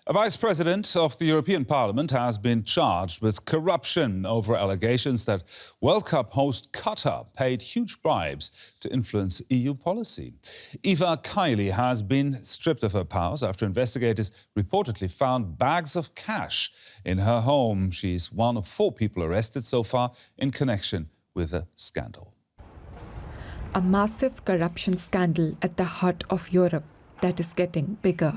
A vice president of the European Parliament has been charged with corruption over allegations that World Cup host Qatar paid huge bribes to influence EU policy. Eva Kaili has been stripped of her powers after investigators reportedly found bags of cash in her home. She's one of 4 people arrested so far in connection with the scandal. A massive corruption scandal at the heart of Europe that is getting bigger.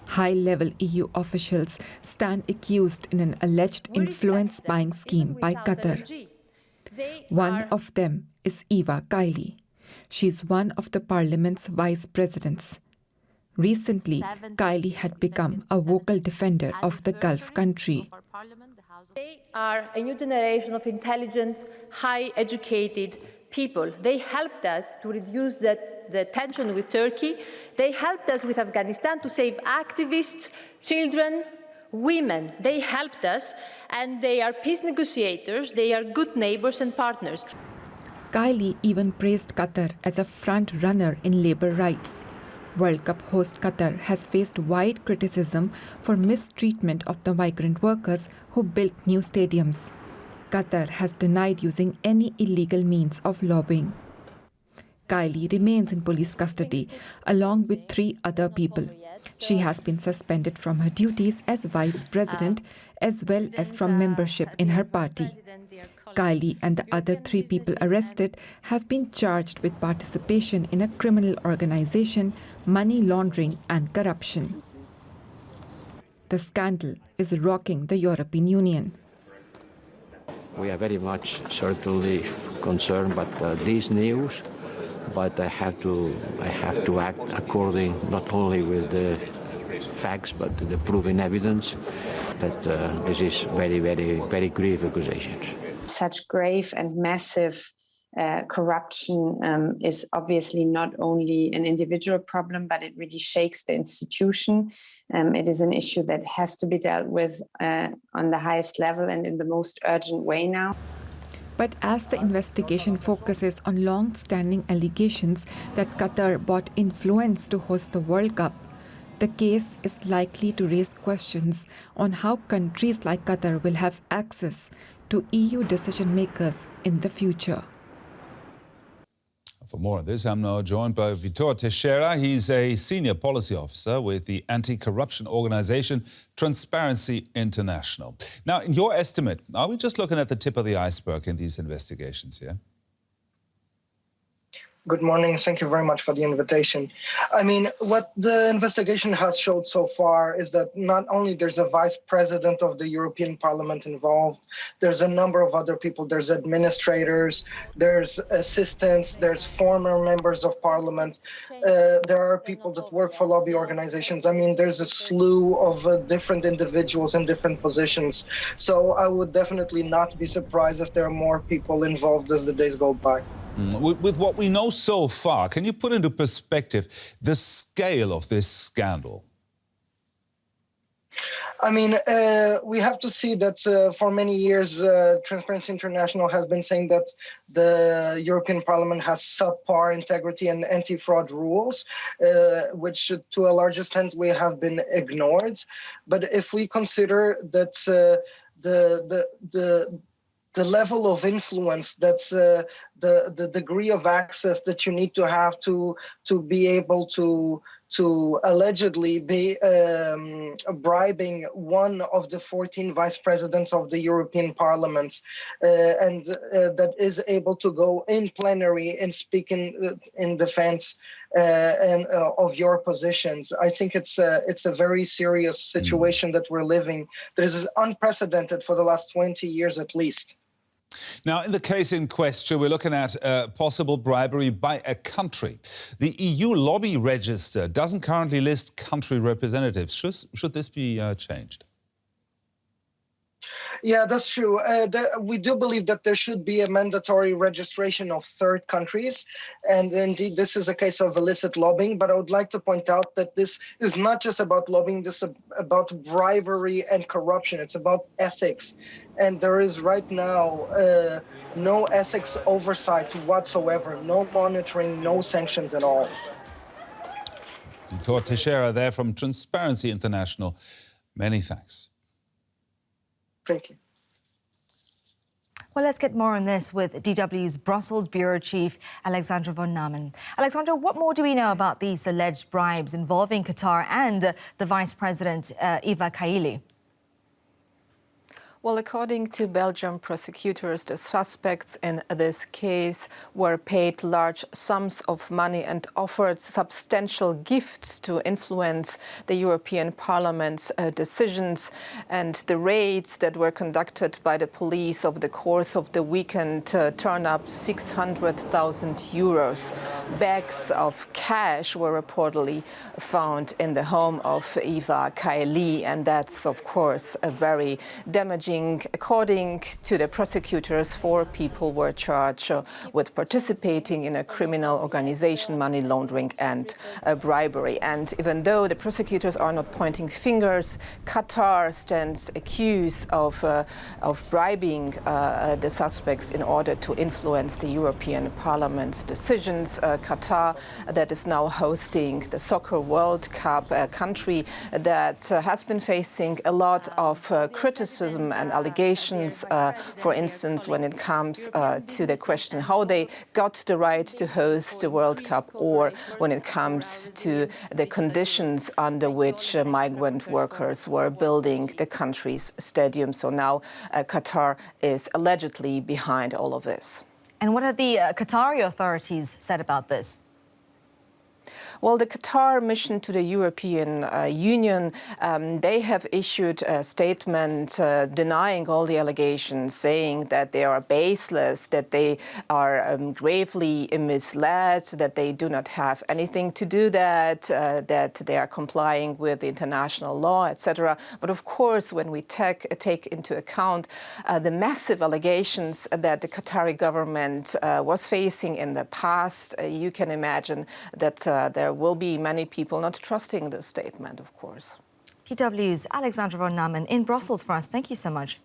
High-level EU officials stand accused in an alleged influence buying scheme by Qatar. One of them is Eva Kaili. She's one of the Parliament's vice presidents. Recently, Kaili had become a vocal defender of the Gulf country. They are a new generation of intelligent, high-educated people. They helped us to reduce the tension with Turkey. They helped us with Afghanistan to save activists, children, women. They helped us, and they are peace negotiators. They are good neighbors and partners. Kaili even praised Qatar as a front-runner in labor rights. World Cup host Qatar has faced wide criticism for mistreatment of the migrant workers who built new stadiums. Qatar has denied using any illegal means of lobbying. Kaili remains in police custody, along with 3 other people. She has been suspended from her duties as vice president, as well as from membership in her party. Kaili and the other 3 people arrested have been charged with participation in a criminal organization, money laundering and corruption. The scandal is rocking the European Union. We are very much certainly concerned about these news, but I have to act according not only with the facts but the proven evidence that this is very, very, very grave accusations. Such grave and massive corruption is obviously not only an individual problem, but it really shakes the institution. It is an issue that has to be dealt with on the highest level and in the most urgent way now. But as the investigation focuses on long-standing allegations that Qatar bought influence to host the World Cup, the case is likely to raise questions on how countries like Qatar will have access to EU decision-makers in the future. For more on this, I'm now joined by Vitor Teixeira. He's a senior policy officer with the anti-corruption organization Transparency International. Now, in your estimate, are we just looking at the tip of the iceberg in these investigations here? Good morning. Thank you very much for the invitation. I mean, what the investigation has showed so far is that not only there's a vice president of the European Parliament involved, there's a number of other people. There's administrators, there's assistants, there's former members of parliament. There are people that work for lobby organizations. I mean, there's a slew of different individuals in different positions. So I would definitely not be surprised if there are more people involved as the days go by. With what we know so far, can you put into perspective the scale of this scandal? I mean, we have to see that for many years, Transparency International has been saying that the European Parliament has subpar integrity and anti-fraud rules, which to a large extent we have been ignored. But if we consider that the level of influence, that's the degree of access that you need to have to be able to allegedly be bribing one of the 14 vice presidents of the European Parliament, and that is able to go in plenary and speak in defense of your positions. I think it's a very serious situation that we're living. This is unprecedented for the last 20 years at least. Now, in the case in question, we're looking at possible bribery by a country. The EU lobby register doesn't currently list country representatives. Should this be changed? Yeah, that's true. We do believe that there should be a mandatory registration of third countries. And indeed, this is a case of illicit lobbying. But I would like to point out that this is not just about lobbying, this is about bribery and corruption. It's about ethics. And there is right now no ethics oversight whatsoever, no monitoring, no sanctions at all. Vitor Teixeira there from Transparency International. Many thanks. Thank you. Well, let's get more on this with DW's Brussels Bureau Chief, Alexandra von Namen. Alexandra, what more do we know about these alleged bribes involving Qatar and the Vice President, Eva Kaili? Well, according to Belgian prosecutors, the suspects in this case were paid large sums of money and offered substantial gifts to influence the European Parliament's decisions. And the raids that were conducted by the police over the course of the weekend turned up 600,000 euros. Bags of cash were reportedly found in the home of Eva Kaili, and that's, of course, a very damaging. According to the prosecutors, 4 people were charged with participating in a criminal organization, money laundering and bribery. And even though the prosecutors are not pointing fingers, Qatar stands accused of bribing the suspects in order to influence the European Parliament's decisions. Qatar, that is now hosting the Soccer World Cup, a country that has been facing a lot of criticism and allegations, for instance, when it comes to the question how they got the right to host the World Cup, or when it comes to the conditions under which migrant workers were building the country's stadium. So now Qatar is allegedly behind all of this. And what have the Qatari authorities said about this? Well, the Qatar mission to the European Union, they have issued a statement denying all the allegations, saying that they are baseless, that they are gravely misled, that they do not have anything to do that they are complying with international law, etc. But of course, when we take into account the massive allegations that the Qatari government was facing in the past, you can imagine that there will be many people not trusting the statement, of course. DW's Alexandra von Namen in Brussels for us. Thank you so much.